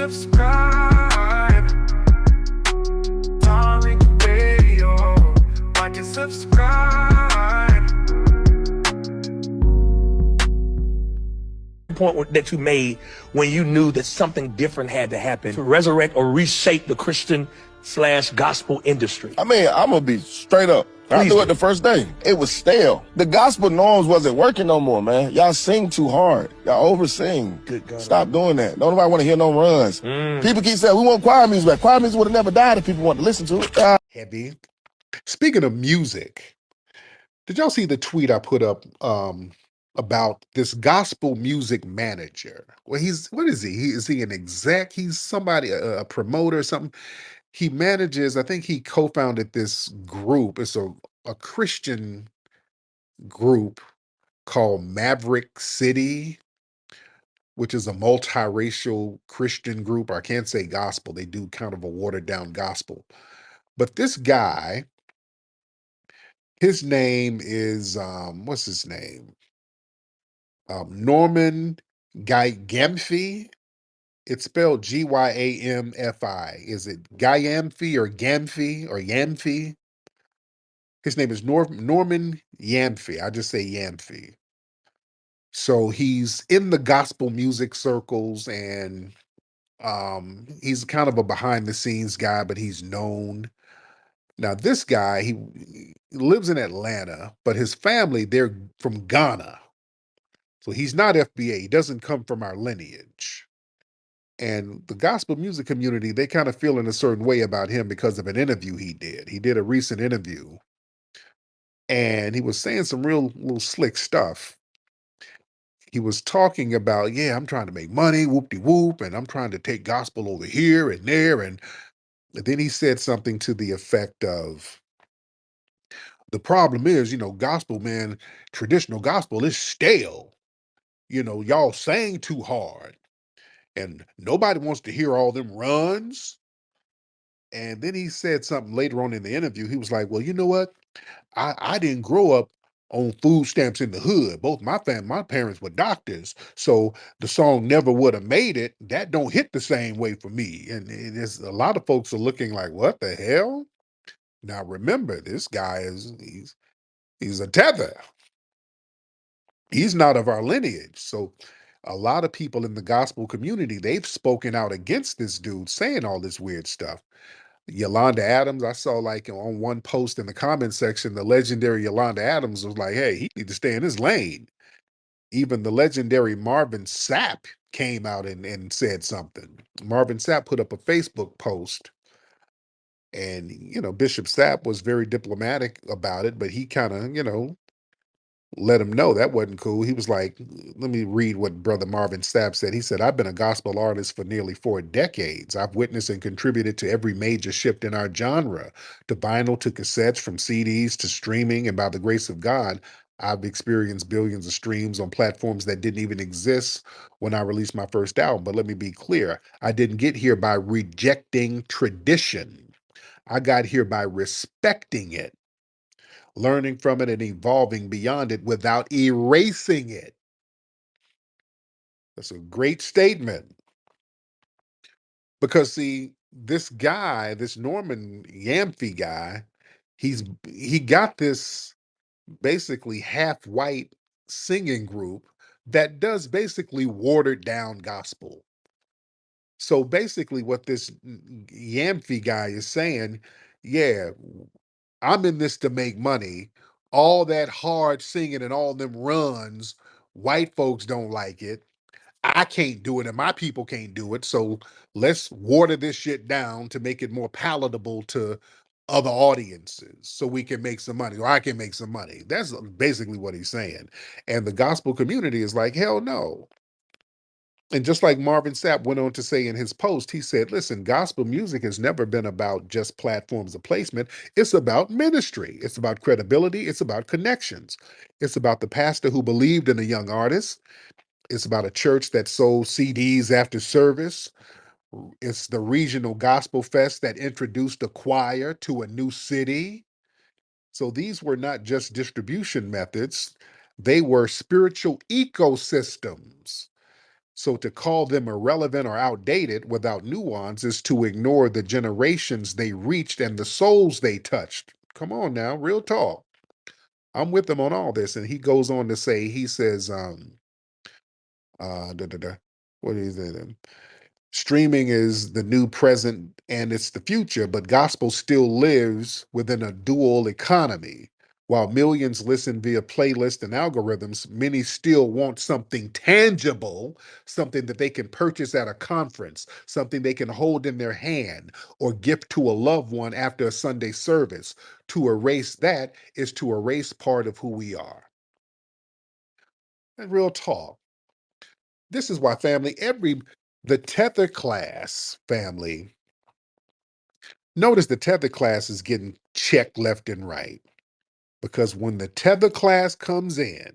subscribe. Tariq Radio. Watch and subscribe. Point that you made when you knew that something different had to happen to resurrect or reshape the Christian/gospel industry? I mean, I'm gonna be straight up. I Please knew do. it the first day. It was stale. The gospel norms wasn't working no more, man. Y'all sing too hard. Y'all over sing. Good God. Stop doing that. Don't nobody want to hear no runs. People keep saying, we want choir music back. Choir music would have never died if people wanted to listen to it. Heavy. Speaking of music, did y'all see the tweet I put up about this gospel music manager? Well, what is he? Is he an exec? He's somebody, a promoter or something. He manages, I think he co-founded this group. It's a Christian group called Maverick City, which is a multiracial Christian group. I can't say gospel. They do kind of a watered down gospel. But this guy, his name is, what's his name? Norman Gyamfi. It's spelled Gyamfi. Is it Gyamfi or Gamfi or Yamfi? His name is Norman Yamfi. I just say Yamfi. So he's in the gospel music circles, and he's kind of a behind the scenes guy, but he's known. Now, this guy, he lives in Atlanta, but his family, they're from Ghana. So he's not FBA. He doesn't come from our lineage. And the gospel music community, they kind of feel in a certain way about him because of an interview he did. He did a recent interview, and he was saying some real little slick stuff. He was talking about, yeah, I'm trying to make money, whoop-de-whoop, and I'm trying to take gospel over here and there. And then he said something to the effect of, the problem is, gospel, man, traditional gospel is stale. Y'all sang too hard, and nobody wants to hear all them runs. And then he said something later on in the interview. He was like, well, you know what? I didn't grow up on food stamps in the hood. Both my parents were doctors. So the song never would have made it. That don't hit the same way for me. And there's a lot of folks are looking like, what the hell? Now remember, this guy he's a tether. He's not of our lineage. So a lot of people in the gospel community, they've spoken out against this dude saying all this weird stuff. Yolanda Adams, I saw like on one post in the comment section, the legendary Yolanda Adams was like, hey, he need to stay in his lane. Even the legendary Marvin Sapp came out and said something. Marvin Sapp put up a Facebook post, and, Bishop Sapp was very diplomatic about it, but he kind of, let him know that wasn't cool. He was like, let me read what Brother Marvin Sapp said. He said, I've been a gospel artist for nearly 4 decades. I've witnessed and contributed to every major shift in our genre, to vinyl, to cassettes, from CDs to streaming. And by the grace of God, I've experienced billions of streams on platforms that didn't even exist when I released my first album. But let me be clear, I didn't get here by rejecting tradition. I got here by respecting it, learning from it, and evolving beyond it without erasing it. That's a great statement. Because see, this guy, this Norman Yamfi guy, he got this basically half-white singing group that does basically watered down gospel. So basically what this Yamfi guy is saying, yeah, I'm in this to make money. All that hard singing and all them runs, white folks don't like it. I can't do it and my people can't do it. So let's water this shit down to make it more palatable to other audiences so we can make some money, or I can make some money. That's basically what he's saying. And the gospel community is like, hell no. And just like Marvin Sapp went on to say in his post, he said, listen, gospel music has never been about just platforms of placement. It's about ministry. It's about credibility. It's about connections. It's about the pastor who believed in a young artist. It's about a church that sold CDs after service. It's the regional gospel fest that introduced a choir to a new city. So these were not just distribution methods. They were spiritual ecosystems. So to call them irrelevant or outdated without nuance is to ignore the generations they reached and the souls they touched. Come on now, real talk. I'm with him on all this. And he goes on to say, he says, da, da, da. What is it? Streaming is the new present and it's the future, but gospel still lives within a dual economy. While millions listen via playlists and algorithms, many still want something tangible, something that they can purchase at a conference, something they can hold in their hand or gift to a loved one after a Sunday service. To erase that is to erase part of who we are. And real talk. This is why family, the tether class family, notice the tether class is getting checked left and right. Because when the tether class comes in,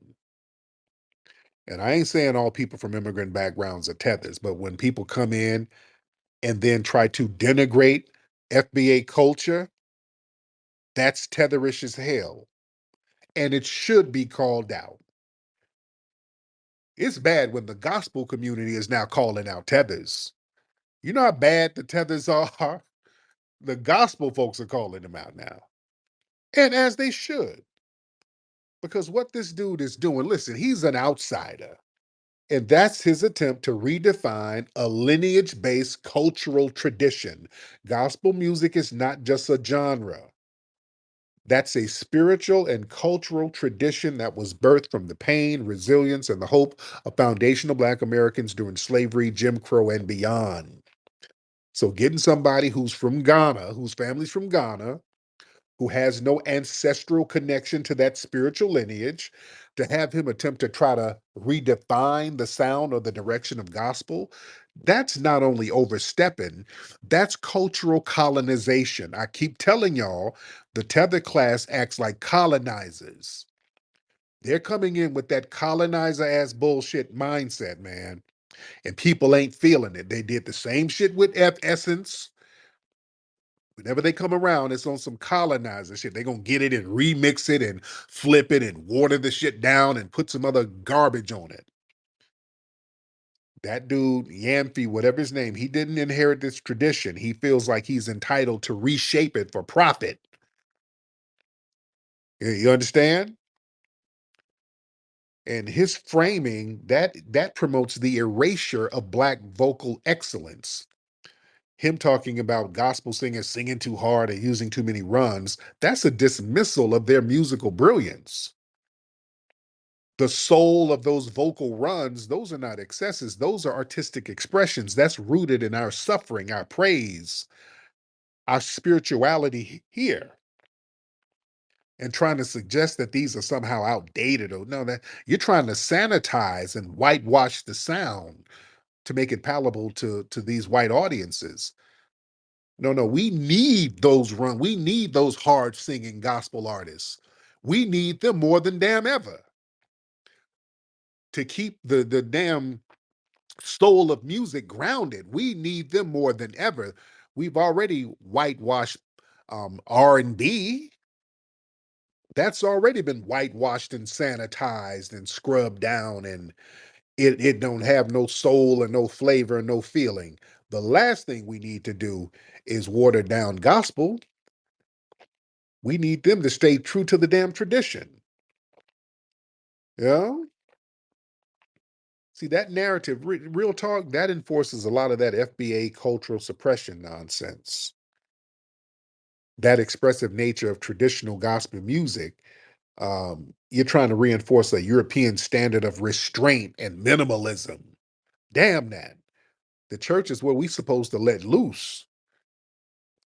and I ain't saying all people from immigrant backgrounds are tethers, but when people come in and then try to denigrate FBA culture, that's tetherish as hell. And it should be called out. It's bad when the gospel community is now calling out tethers. You know how bad the tethers are? The gospel folks are calling them out now. And as they should. Because what this dude is doing, listen, he's an outsider. And that's his attempt to redefine a lineage based cultural tradition. Gospel music is not just a genre, that's a spiritual and cultural tradition that was birthed from the pain, resilience, and the hope of foundational Black Americans during slavery, Jim Crow, and beyond. So, getting somebody who's from Ghana, whose family's from Ghana, who has no ancestral connection to that spiritual lineage, to have him attempt to try to redefine the sound or the direction of gospel, that's not only overstepping, that's cultural colonization. I keep telling y'all, the tether class acts like colonizers. They're coming in with that colonizer ass bullshit mindset, man. And people ain't feeling it. They did the same shit with Essence. Whenever they come around, it's on some colonizer shit. They're going to get it and remix it and flip it and water the shit down and put some other garbage on it. That dude, Yamfi, whatever his name, he didn't inherit this tradition. He feels like he's entitled to reshape it for profit. You understand? And his framing, that promotes the erasure of Black vocal excellence. Him talking about gospel singers singing too hard and using too many runs, that's a dismissal of their musical brilliance. The soul of those vocal runs, those are not excesses. Those are artistic expressions. That's rooted in our suffering, our praise, our spirituality here. And trying to suggest that these are somehow outdated or no, that you're trying to sanitize and whitewash the sound to make it palatable to these white audiences. No, we need we need those hard singing gospel artists. We need them more than damn ever to keep the damn soul of music grounded. We need them more than ever. We've already whitewashed R&B. That's already been whitewashed and sanitized and scrubbed down, and it don't have no soul and no flavor and no feeling. The last thing we need to do is water down gospel. We need them to stay true to the damn tradition. Yeah. See, that narrative, real talk, that enforces a lot of that FBA cultural suppression nonsense. That expressive nature of traditional gospel music, you're trying to reinforce a European standard of restraint and minimalism. Damn that. The church is where we supposed to let loose.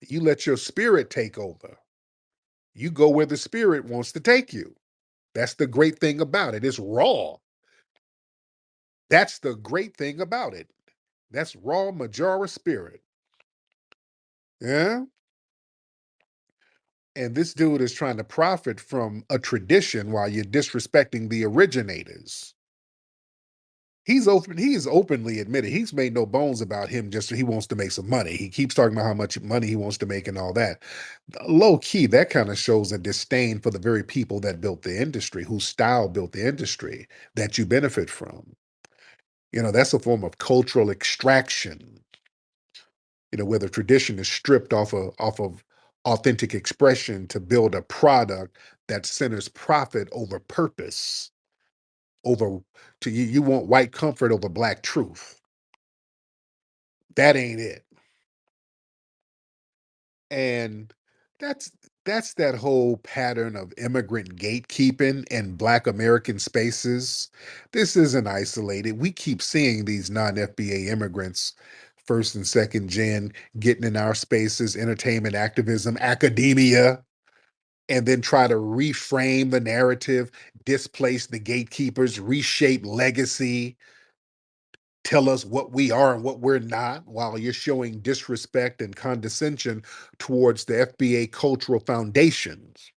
You let your spirit take over. You go where the spirit wants to take you. That's the great thing about it. It's raw. That's the great thing about it. That's raw Majora spirit. Yeah. And this dude is trying to profit from a tradition while you're disrespecting the originators. He's openly admitted, he's made no bones about him, just he wants to make some money. He keeps talking about how much money he wants to make and all that. Low key, that kind of shows a disdain for the very people that built the industry, whose style built the industry that you benefit from. That's a form of cultural extraction, where the tradition is stripped off of authentic expression to build a product that centers profit over purpose, over to you want white comfort over black truth. That ain't it. And that's that's that whole pattern of immigrant gatekeeping in Black American spaces. This isn't isolated. We keep seeing these non-FBA immigrants, first and second gen, getting in our spaces, entertainment, activism, academia, and then try to reframe the narrative, displace the gatekeepers, reshape legacy, tell us what we are and what we're not, while you're showing disrespect and condescension towards the FBA cultural foundations.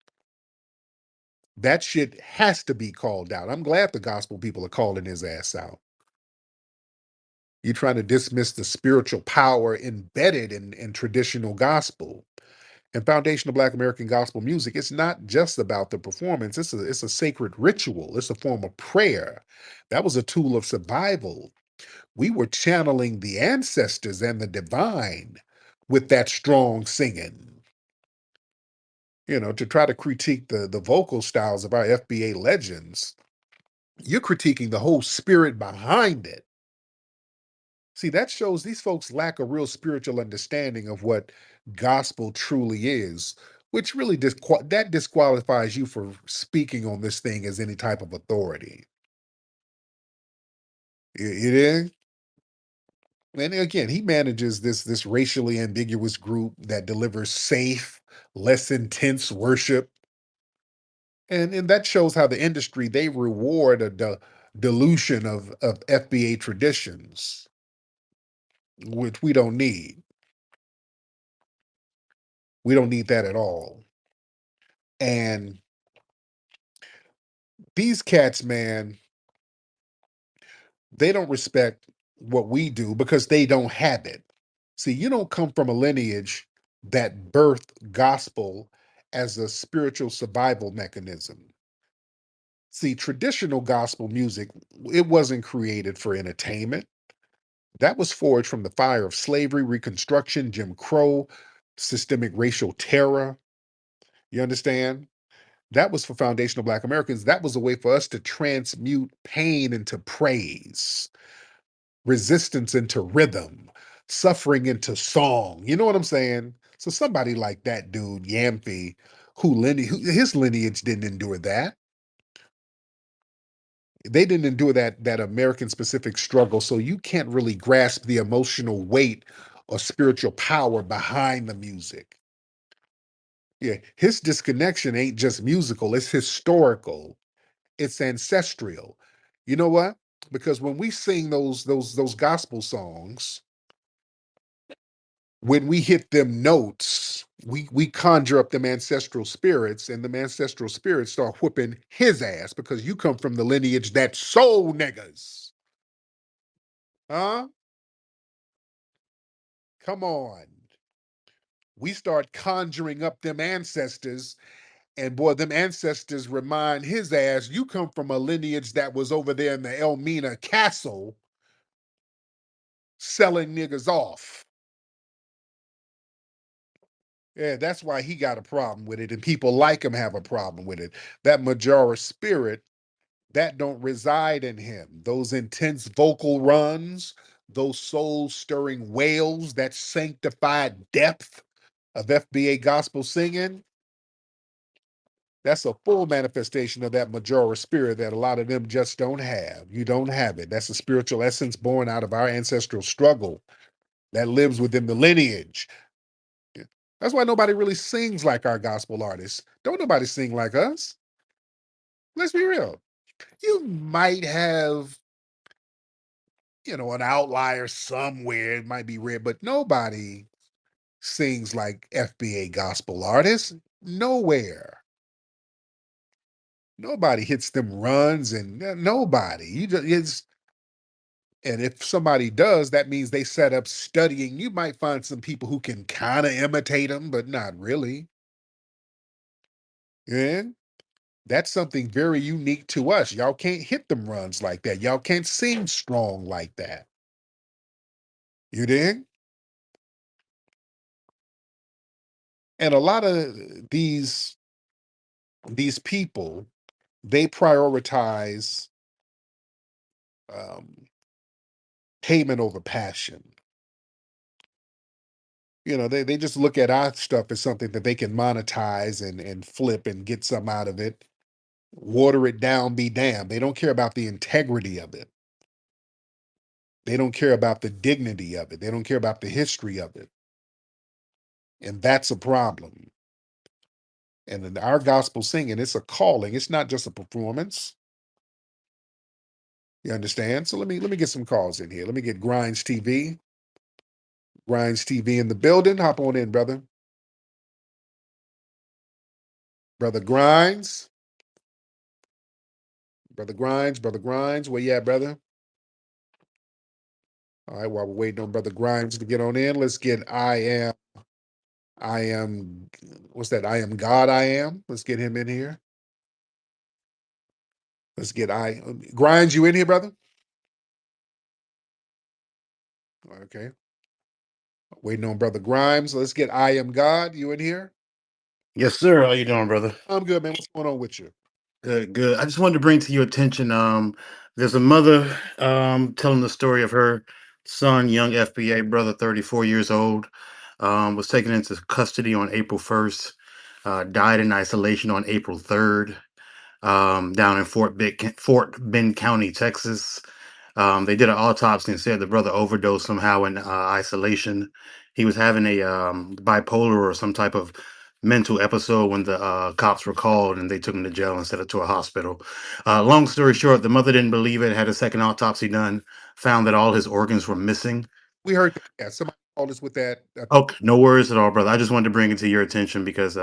That shit has to be called out. I'm glad the gospel people are calling his ass out. You're trying to dismiss the spiritual power embedded in traditional gospel. And foundational Black American gospel music, it's not just about the performance. It's a sacred ritual. It's a form of prayer. That was a tool of survival. We were channeling the ancestors and the divine with that strong singing. To try to critique the vocal styles of our FBA legends, you're critiquing the whole spirit behind it. See, that shows these folks lack a real spiritual understanding of what gospel truly is, which really that disqualifies you for speaking on this thing as any type of authority. It is. And again, he manages this racially ambiguous group that delivers safe, less intense worship. And that shows how the industry, they reward a dilution of FBA traditions, which we don't need. We don't need that at all. And these cats, man, they don't respect what we do because they don't have it. See, you don't come from a lineage that birthed gospel as a spiritual survival mechanism. See, traditional gospel music, it wasn't created for entertainment. That was forged from the fire of slavery, Reconstruction, Jim Crow, systemic racial terror. You understand? That was for foundational Black Americans. That was a way for us to transmute pain into praise, resistance into rhythm, suffering into song. You know what I'm saying? So somebody like that dude, Yamphy, who his lineage didn't endure that. They didn't endure that American specific struggle. So you can't really grasp the emotional weight or spiritual power behind the music. Yeah, his disconnection ain't just musical, it's historical, it's ancestral. You know what? Because when we sing those gospel songs, when we hit them notes, we conjure up them ancestral spirits, and the ancestral spirits start whooping his ass because you come from the lineage that sold niggas. Huh? Come on. We start conjuring up them ancestors, and boy, them ancestors remind his ass, you come from a lineage that was over there in the Elmina Castle selling niggas off. Yeah, that's why he got a problem with it, and people like him have a problem with it. That Majora spirit, that don't reside in him. Those intense vocal runs, those soul-stirring wails, that sanctified depth of FBA gospel singing, that's a full manifestation of that Majora spirit that a lot of them just don't have. You don't have it. That's a spiritual essence born out of our ancestral struggle that lives within the lineage. Yeah. That's why nobody really sings like our gospel artists. Don't nobody sing like us. Let's be real. You might have, an outlier somewhere. It might be rare, but nobody sings like FBA gospel artists. Nowhere. Nobody hits them runs, and nobody. And if somebody does, that means they set up studying. You might find some people who can kind of imitate them, but not really. Yeah. That's something very unique to us. Y'all can't hit them runs like that. Y'all can't sing strong like that. You dig? And a lot of these people, they prioritize um, payment over passion. They just look at our stuff as something that they can monetize and flip and get some out of it, water it down, be damned. They don't care about the integrity of it. They don't care about the dignity of it. They don't care about the history of it. And that's a problem. And in our gospel singing, it's a calling. It's not just a performance. You understand? So let me get some calls in here. Let me get Grinds TV. Grinds TV in the building. Hop on in, brother. Brother Grinds. Brother Grinds. Brother Grinds. Where you at, brother? All right, while we're waiting on Brother Grimes to get on in, let's get I am, what's that? I am God, I am. Let's get him in here. Let's get Grimes, you in here, brother? Okay. Waiting on Brother Grimes. Let's get I am God. You in here? Yes, sir. How you doing, brother? I'm good, man. What's going on with you? Good, good. I just wanted to bring to your attention. There's a mother telling the story of her son, young FBA brother, 34 years old, was taken into custody on April 1st, died in isolation on April 3rd, down in Fort Bend County, Texas. They did an autopsy and said the brother overdosed somehow in isolation. He was having a bipolar or some type of mental episode when the cops were called and they took him to jail instead of to a hospital. Long story short, the mother didn't believe it, had a second autopsy done, found that all his organs were missing. We heard that. Yeah, somebody called us with that. Okay, no worries at all, brother. I just wanted to bring it to your attention because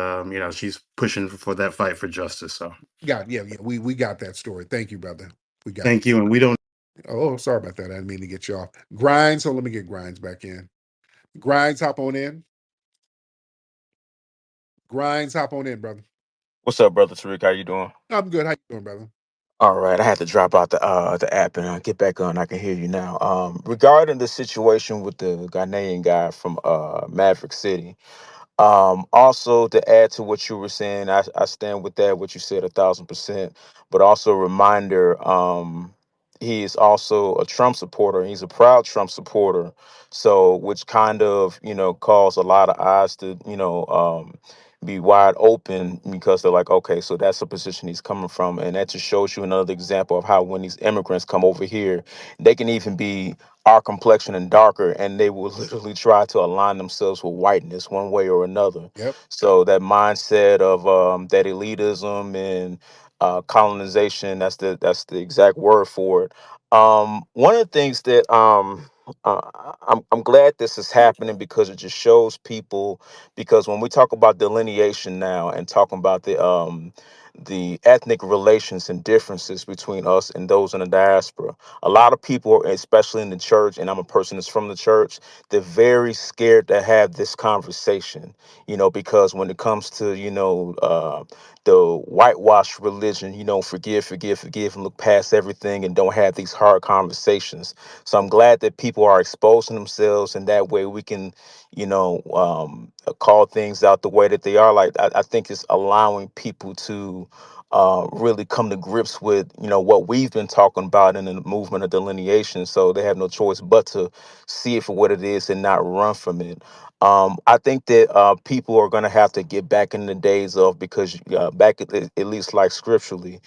she's pushing for that fight for justice. So Yeah. We got that story. Thank you, brother. We got. thank you. And we don't Oh, sorry about that. I didn't mean to get you off. Grinds. So let me get Grinds back in. Grinds, hop on in. Grinds, hop on in, brother. What's up, brother Tariq? How you doing? I'm good. How you doing, brother? All right, I had to drop out the app and get back on. I can hear you now. Regarding the situation with the Ghanaian guy from Maverick City, also to add to what you were saying, I stand with that, what you said 1,000%, but also a reminder, he is also a Trump supporter. And he's a proud Trump supporter. So, which kind of, caused a lot of eyes to, be wide open because they're like, okay, so that's the position he's coming from. And that just shows you another example of how when these immigrants come over here, they can even be our complexion and darker, and they will literally try to align themselves with whiteness one way or another. Yep. So that mindset of that elitism and colonization, that's the exact word for it. One of the things that I'm glad this is happening because it just shows people, because when we talk about delineation now and talking about the ethnic relations and differences between us and those in the diaspora, a lot of people, especially in the church, and I'm a person that's from the church, they're very scared to have this conversation, because when it comes to, the whitewash religion, forgive, forgive, forgive, and look past everything and don't have these hard conversations. So I'm glad that people are exposing themselves, and that way we can, call things out the way that they are. Like, I think it's allowing people to really come to grips with, what we've been talking about in the movement of delineation. So they have no choice but to see it for what it is and not run from it. I think that people are going to have to get back in the days of, because back at least like scripturally,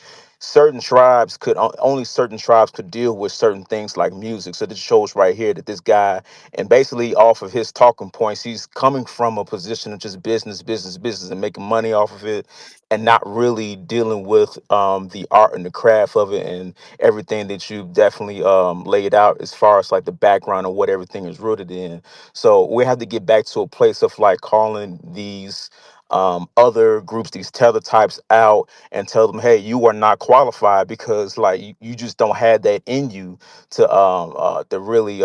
only certain tribes could deal with certain things like music. So this shows right here that this guy, and basically off of his talking points, he's coming from a position of just business, business, business, and making money off of it, and not really dealing with the art and the craft of it and everything that you definitely laid out as far as like the background of what everything is rooted in. So we have to get back to a place of like calling these other groups, these teletypes out and tell them, hey, you are not qualified because like you just don't have that in you to really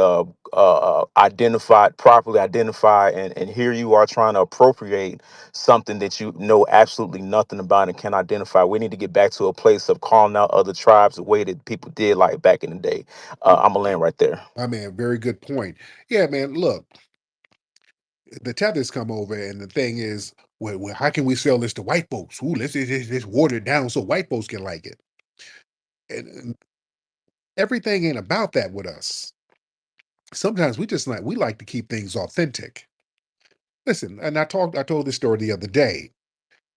properly identify, and here you are trying to appropriate something that you know absolutely nothing about and can identify. We need to get back to a place of calling out other tribes the way that people did like back in the day. I'm gonna land right there. I mean, very good point. Yeah, man. Look, the tethers come over, and the thing is, well, how can we sell this to white folks? Ooh, let's water it down so white folks can like it. And everything ain't about that with us. Sometimes we like to keep things authentic. Listen, and I told this story the other day.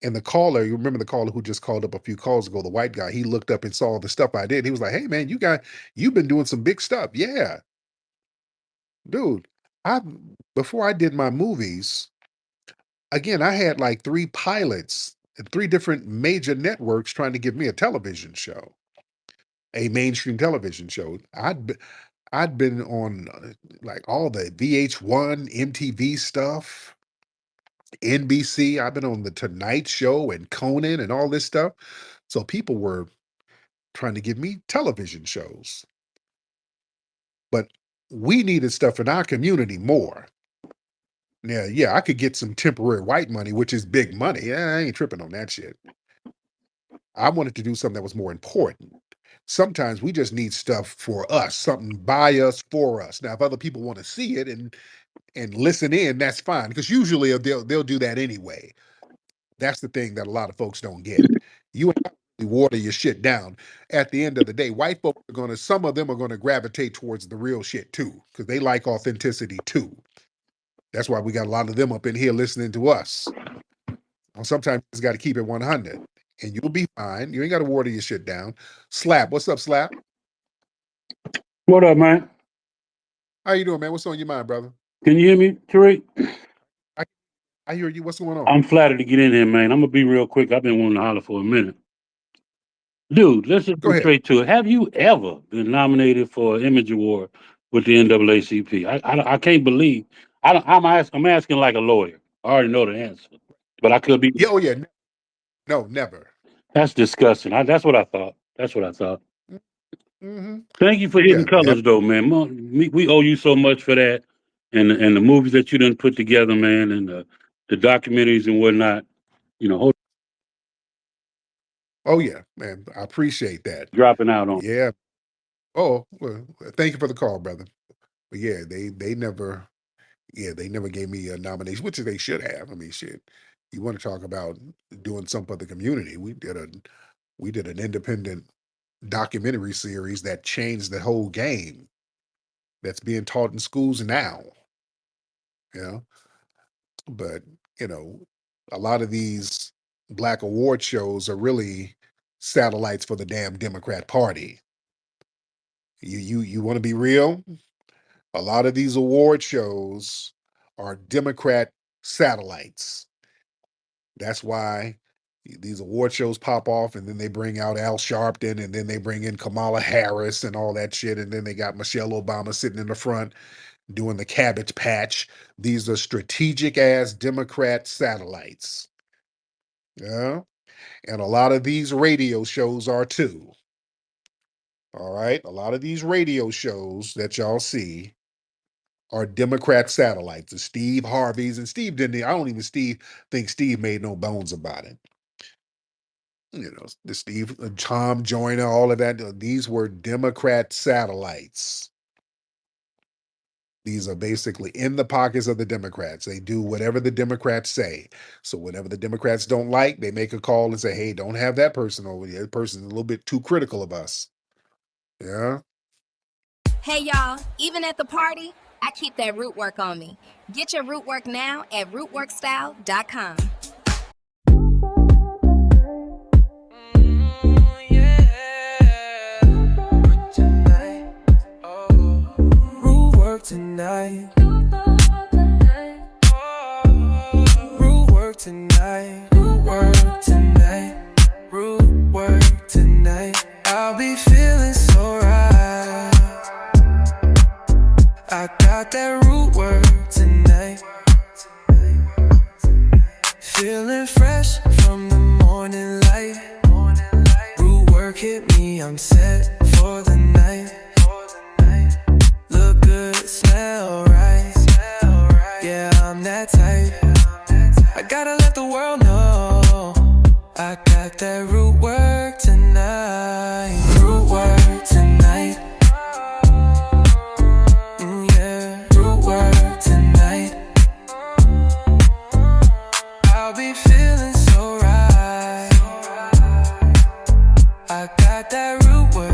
And the caller, you remember the caller who just called up a few calls ago, the white guy, he looked up and saw the stuff I did. He was like, hey man, you've been doing some big stuff. Yeah, dude. I Before I did my movies, again, I had like 3 pilots and 3 different major networks trying to give me a television show, a mainstream television show. I'd been on like all the VH1, MTV stuff, NBC. I've been on the Tonight Show and Conan and all this stuff. So people were trying to give me television shows. But we needed stuff in our community more. Yeah, I could get some temporary white money, which is big money. Yeah, I ain't tripping on that shit. I wanted to do something that was more important. Sometimes we just need stuff for us, something by us, for us. Now, if other people want to see it and listen in, that's fine. Because usually they'll do that anyway. That's the thing that a lot of folks don't get. You ain't got to water your shit down. At the end of the day, white folks some of them are gonna gravitate towards the real shit too, because they like authenticity too. That's why we got a lot of them up in here listening to us. Well, sometimes you just got to keep it 100, and you'll be fine. You ain't got to water your shit down. Slap, what's up, Slap? What up, man? How you doing, man? What's on your mind, brother? Can you hear me, Tariq? I hear you. What's going on? I'm flattered to get in here, man. I'm gonna be real quick. I've been wanting to holler for a minute. Dude, let's just Go get ahead. straight to it. Have you ever been nominated for an Image Award with the NAACP? I can't believe. I'm asking like a lawyer. I already know the answer, but I could be. Yeah, oh yeah. No, never. That's disgusting. That's what I thought. That's what I thought. Mm-hmm. Thank you for Yeah, hitting colors, though, man. We owe you so much for that, and the movies that you done put together, man, and the documentaries and whatnot. You know, oh yeah, man. I appreciate that. dropping out on. Yeah. Oh, well, thank you for the call, brother. But yeah, they never gave me a nomination, which they should have. I mean, shit. You want to talk about doing something for the community? We did an independent documentary series that changed the whole game that's being taught in schools now. You know, but you know, a lot of these black award shows are really satellites for the damn Democrat Party. You want to be real? A lot of these award shows are Democrat satellites. That's why these award shows pop off, and then they bring out Al Sharpton, and then they bring in Kamala Harris and all that shit, and then they got Michelle Obama sitting in the front doing the Cabbage Patch. These are strategic ass Democrat satellites. Yeah. And a lot of these radio shows are too. All right. A lot of these radio shows that y'all see are Democrat satellites. The Steve Harveys, and Steve didn't, I don't even think Steve made no bones about it. You know, the Steve, Tom Joyner, all of that. These were Democrat satellites. These are basically in the pockets of the Democrats. They do whatever the Democrats say. So whatever the Democrats don't like, they make a call and say, hey, don't have that person over here. That person's a little bit too critical of us. Yeah. Hey y'all, even at the party, I keep that root work on me. Get your root work now at rootworkstyle.com. Root work tonight. Root work tonight. Root work tonight. Root work tonight. I'll be feeling so right. I got that root work tonight. Feeling fresh from the morning light. Root work hit me, I'm set for the night. Look good, smell right. Yeah, I'm that type. I gotta let the world know I got that root work tonight. Root work tonight. Yeah, root work tonight. I'll be feeling so right. I got that root work.